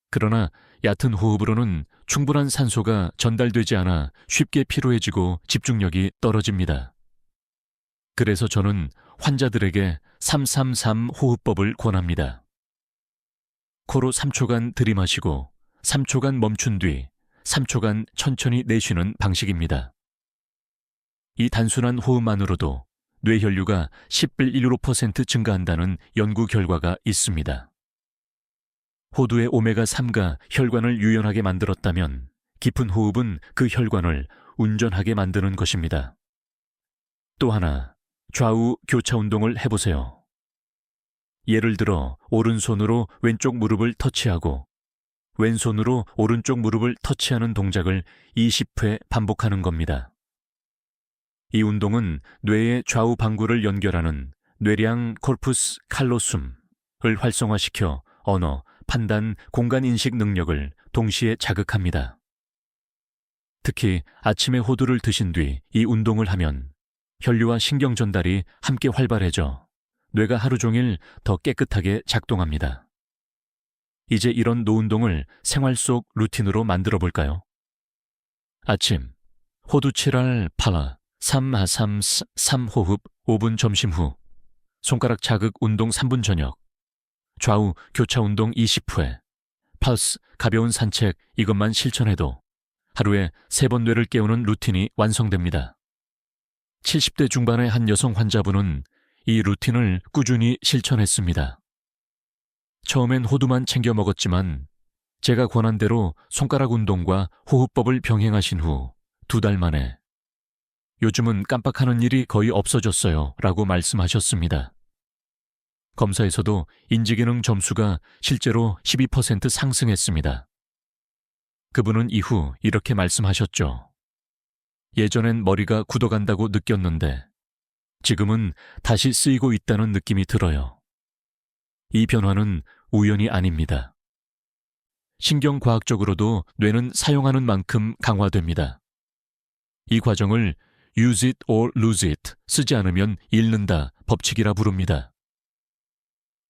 Speaker 1: 그러나 얕은 호흡으로는 충분한 산소가 전달되지 않아 쉽게 피로해지고 집중력이 떨어집니다. 그래서 저는 환자들에게 333 호흡법을 권합니다. 코로 3초간 들이마시고 3초간 멈춘 뒤 3초간 천천히 내쉬는 방식입니다. 이 단순한 호흡만으로도 뇌 혈류가 10빌1% 증가한다는 연구 결과가 있습니다. 호두의 오메가3가 혈관을 유연하게 만들었다면 깊은 호흡은 그 혈관을 운전하게 만드는 것입니다. 또 하나, 좌우 교차 운동을 해보세요. 예를 들어 오른손으로 왼쪽 무릎을 터치하고 왼손으로 오른쪽 무릎을 터치하는 동작을 20회 반복하는 겁니다. 이 운동은 뇌의 좌우 방구를 연결하는 뇌량 코르푸스 칼로숨을 활성화시켜 언어, 판단, 공간인식 능력을 동시에 자극합니다. 특히 아침에 호두를 드신 뒤 이 운동을 하면 혈류와 신경 전달이 함께 활발해져 뇌가 하루 종일 더 깨끗하게 작동합니다. 이제 이런 노운동을 생활 속 루틴으로 만들어 볼까요? 아침, 호두 7알 팔아 3하삼 3호흡 5분 점심 후, 손가락 자극 운동 3분 저녁, 좌우 교차 운동 20회, 펄스 가벼운 산책 이것만 실천해도 하루에 3번 뇌를 깨우는 루틴이 완성됩니다. 70대 중반의 한 여성 환자분은 이 루틴을 꾸준히 실천했습니다. 처음엔 호두만 챙겨 먹었지만 제가 권한 대로 손가락 운동과 호흡법을 병행하신 후 2달 만에 요즘은 깜빡하는 일이 거의 없어졌어요 라고 말씀하셨습니다. 검사에서도 인지기능 점수가 실제로 12% 상승했습니다. 그분은 이후 이렇게 말씀하셨죠. 예전엔 머리가 굳어간다고 느꼈는데 지금은 다시 쓰이고 있다는 느낌이 들어요. 이 변화는 우연이 아닙니다. 신경과학적으로도 뇌는 사용하는 만큼 강화됩니다. 이 과정을 use it or lose it, 쓰지 않으면 잃는다 법칙이라 부릅니다.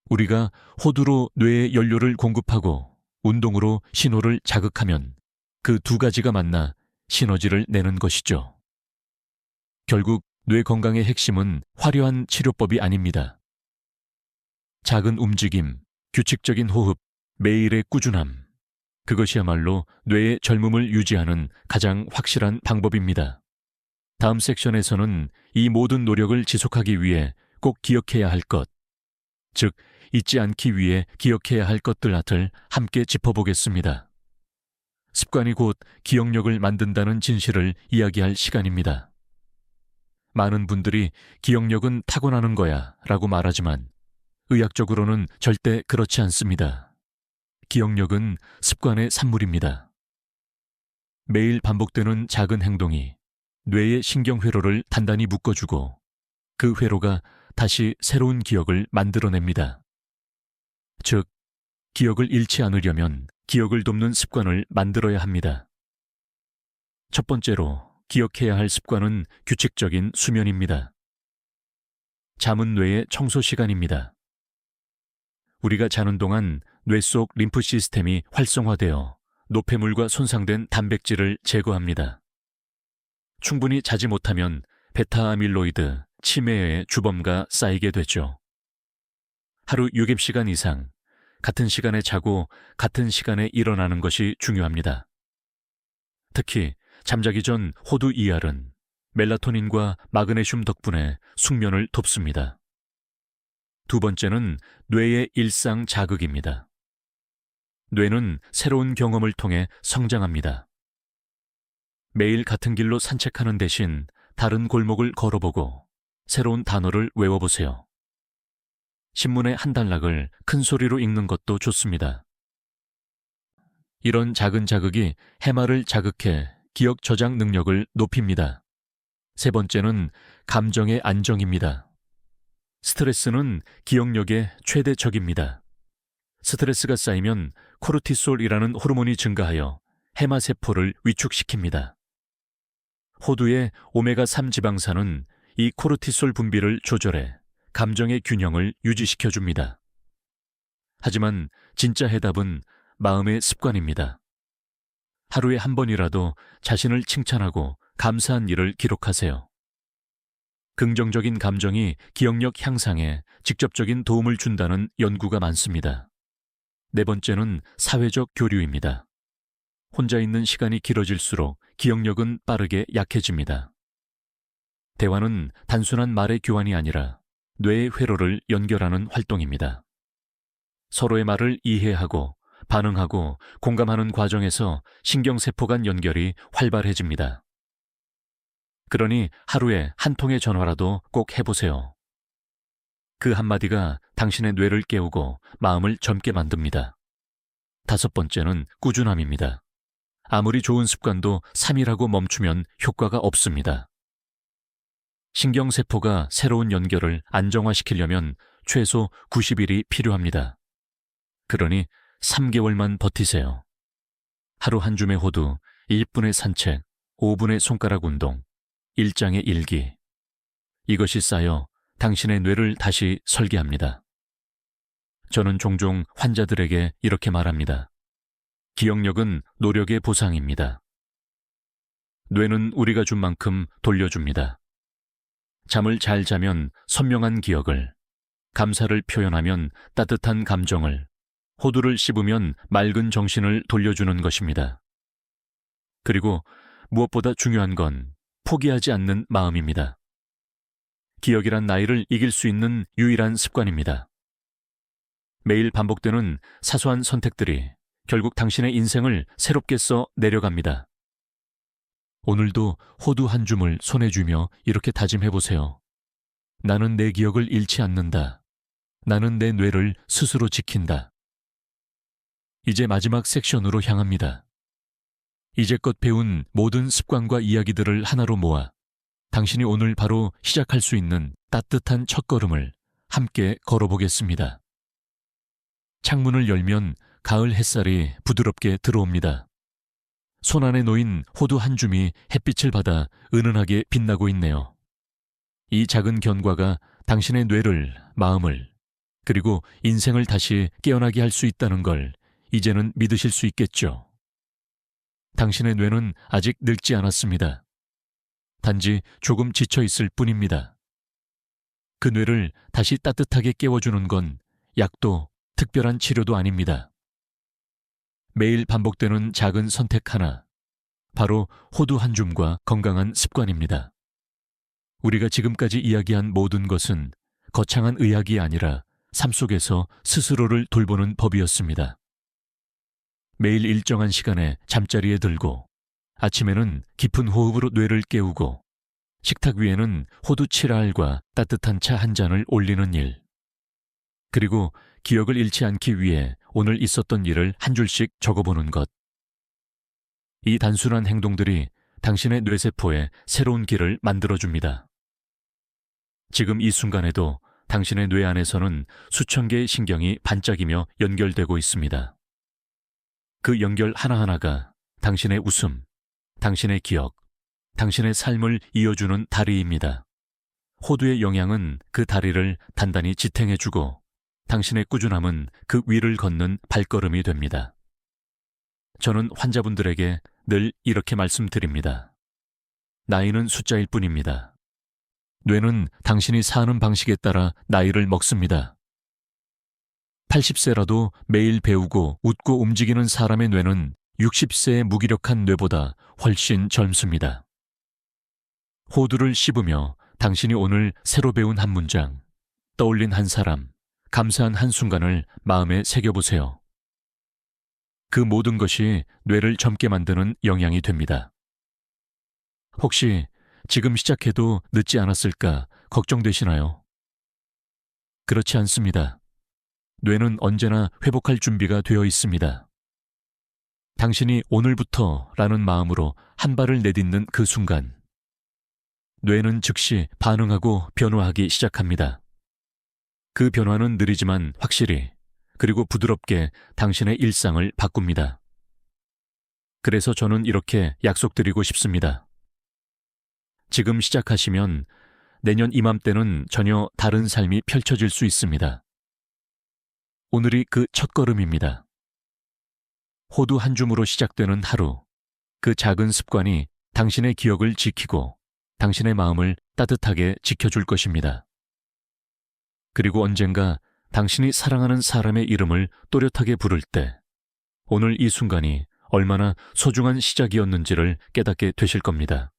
Speaker 1: 우리가 호두로 뇌에 연료를 공급하고 운동으로 신호를 자극하면 그 2가지가 만나 시너지를 내는 것이죠. 결국 뇌 건강의 핵심은 화려한 치료법이 아닙니다. 작은 움직임, 규칙적인 호흡, 매일의 꾸준함, 그것이야말로 뇌의 젊음을 유지하는 가장 확실한 방법입니다. 다음 섹션에서는 이 모든 노력을 지속하기 위해 꼭 기억해야 할 것, 즉 잊지 않기 위해 기억해야 할 것들을 함께 짚어보겠습니다. 습관이 곧 기억력을 만든다는 진실을 이야기할 시간입니다. 많은 분들이 기억력은 타고나는 거야 라고 말하지만 의학적으로는 절대 그렇지 않습니다. 기억력은 습관의 산물입니다. 매일 반복되는 작은 행동이 뇌의 신경회로를 단단히 묶어주고 그 회로가 다시 새로운 기억을 만들어냅니다. 즉, 기억을 잃지 않으려면 기억을 돕는 습관을 만들어야 합니다. 첫 번째로 기억해야 할 습관은 규칙적인 수면입니다. 잠은 뇌의 청소 시간입니다. 우리가 자는 동안 뇌 속 림프 시스템이 활성화되어 노폐물과 손상된 단백질을 제거합니다. 충분히 자지 못하면 베타아밀로이드, 치매의 주범가 쌓이게 되죠. 하루 6시간 이상 같은 시간에 자고 같은 시간에 일어나는 것이 중요합니다. 특히 잠자기 전 호두 2알은 멜라토닌과 마그네슘 덕분에 숙면을 돕습니다. 두 번째는 뇌의 일상 자극입니다. 뇌는 새로운 경험을 통해 성장합니다. 매일 같은 길로 산책하는 대신 다른 골목을 걸어보고 새로운 단어를 외워보세요. 신문의 한 단락을 큰 소리로 읽는 것도 좋습니다. 이런 작은 자극이 해마를 자극해 기억 저장 능력을 높입니다. 세 번째는 감정의 안정입니다. 스트레스는 기억력의 최대 적입니다. 스트레스가 쌓이면 코르티솔이라는 호르몬이 증가하여 해마세포를 위축시킵니다. 호두의 오메가3 지방산은 이 코르티솔 분비를 조절해 감정의 균형을 유지시켜줍니다. 하지만 진짜 해답은 마음의 습관입니다. 하루에 한 번이라도 자신을 칭찬하고 감사한 일을 기록하세요. 긍정적인 감정이 기억력 향상에 직접적인 도움을 준다는 연구가 많습니다. 네 번째는 사회적 교류입니다. 혼자 있는 시간이 길어질수록 기억력은 빠르게 약해집니다. 대화는 단순한 말의 교환이 아니라 뇌의 회로를 연결하는 활동입니다. 서로의 말을 이해하고 반응하고 공감하는 과정에서 신경세포 간 연결이 활발해집니다. 그러니 하루에 한 통의 전화라도 꼭 해보세요. 그 한마디가 당신의 뇌를 깨우고 마음을 젊게 만듭니다. 5번째는 꾸준함입니다. 아무리 좋은 습관도 3일하고 멈추면 효과가 없습니다. 신경세포가 새로운 연결을 안정화시키려면 최소 90일이 필요합니다. 그러니 3개월만 버티세요. 하루 한 줌의 호두, 1분의 산책, 5분의 손가락 운동, 1장의 일기. 이것이 쌓여 당신의 뇌를 다시 설계합니다. 저는 종종 환자들에게 이렇게 말합니다. 기억력은 노력의 보상입니다. 뇌는 우리가 준 만큼 돌려줍니다. 잠을 잘 자면 선명한 기억을, 감사를 표현하면 따뜻한 감정을, 호두를 씹으면 맑은 정신을 돌려주는 것입니다. 그리고 무엇보다 중요한 건 포기하지 않는 마음입니다. 기억이란 나이를 이길 수 있는 유일한 습관입니다. 매일 반복되는 사소한 선택들이 결국 당신의 인생을 새롭게 써 내려갑니다. 오늘도 호두 한 줌을 손에 쥐며 이렇게 다짐해보세요. 나는 내 기억을 잃지 않는다. 나는 내 뇌를 스스로 지킨다. 이제 마지막 섹션으로 향합니다. 이제껏 배운 모든 습관과 이야기들을 하나로 모아 당신이 오늘 바로 시작할 수 있는 따뜻한 첫걸음을 함께 걸어보겠습니다. 창문을 열면 가을 햇살이 부드럽게 들어옵니다. 손 안에 놓인 호두 한 줌이 햇빛을 받아 은은하게 빛나고 있네요. 이 작은 견과가 당신의 뇌를, 마음을, 그리고 인생을 다시 깨어나게 할 수 있다는 걸 이제는 믿으실 수 있겠죠. 당신의 뇌는 아직 늙지 않았습니다. 단지 조금 지쳐 있을 뿐입니다. 그 뇌를 다시 따뜻하게 깨워주는 건 약도 특별한 치료도 아닙니다. 매일 반복되는 작은 선택 하나, 바로 호두 한 줌과 건강한 습관입니다. 우리가 지금까지 이야기한 모든 것은 거창한 의학이 아니라 삶 속에서 스스로를 돌보는 법이었습니다. 매일 일정한 시간에 잠자리에 들고 아침에는 깊은 호흡으로 뇌를 깨우고 식탁 위에는 호두 7알과 따뜻한 차 한 잔을 올리는 일. 그리고 기억을 잃지 않기 위해 오늘 있었던 일을 한 줄씩 적어보는 것. 이 단순한 행동들이 당신의 뇌세포에 새로운 길을 만들어줍니다. 지금 이 순간에도 당신의 뇌 안에서는 수천 개의 신경이 반짝이며 연결되고 있습니다. 그 연결 하나하나가 당신의 웃음, 당신의 기억, 당신의 삶을 이어주는 다리입니다. 호두의 영양은 그 다리를 단단히 지탱해주고 당신의 꾸준함은 그 위를 걷는 발걸음이 됩니다. 저는 환자분들에게 늘 이렇게 말씀드립니다. 나이는 숫자일 뿐입니다. 뇌는 당신이 사는 방식에 따라 나이를 먹습니다. 80세라도 매일 배우고 웃고 움직이는 사람의 뇌는 60세의 무기력한 뇌보다 훨씬 젊습니다. 호두를 씹으며 당신이 오늘 새로 배운 한 문장, 떠올린 한 사람, 감사한 한순간을 마음에 새겨보세요. 그 모든 것이 뇌를 젊게 만드는 영양이 됩니다. 혹시 지금 시작해도 늦지 않았을까 걱정되시나요? 그렇지 않습니다. 뇌는 언제나 회복할 준비가 되어 있습니다. 당신이 오늘부터라는 마음으로 한 발을 내딛는 그 순간, 뇌는 즉시 반응하고 변화하기 시작합니다. 그 변화는 느리지만 확실히, 그리고 부드럽게 당신의 일상을 바꿉니다. 그래서 저는 이렇게 약속드리고 싶습니다. 지금 시작하시면 내년 이맘때는 전혀 다른 삶이 펼쳐질 수 있습니다. 오늘이 그 첫걸음입니다. 호두 한 줌으로 시작되는 하루, 그 작은 습관이 당신의 기억을 지키고 당신의 마음을 따뜻하게 지켜줄 것입니다. 그리고 언젠가 당신이 사랑하는 사람의 이름을 또렷하게 부를 때 오늘 이 순간이 얼마나 소중한 시작이었는지를 깨닫게 되실 겁니다.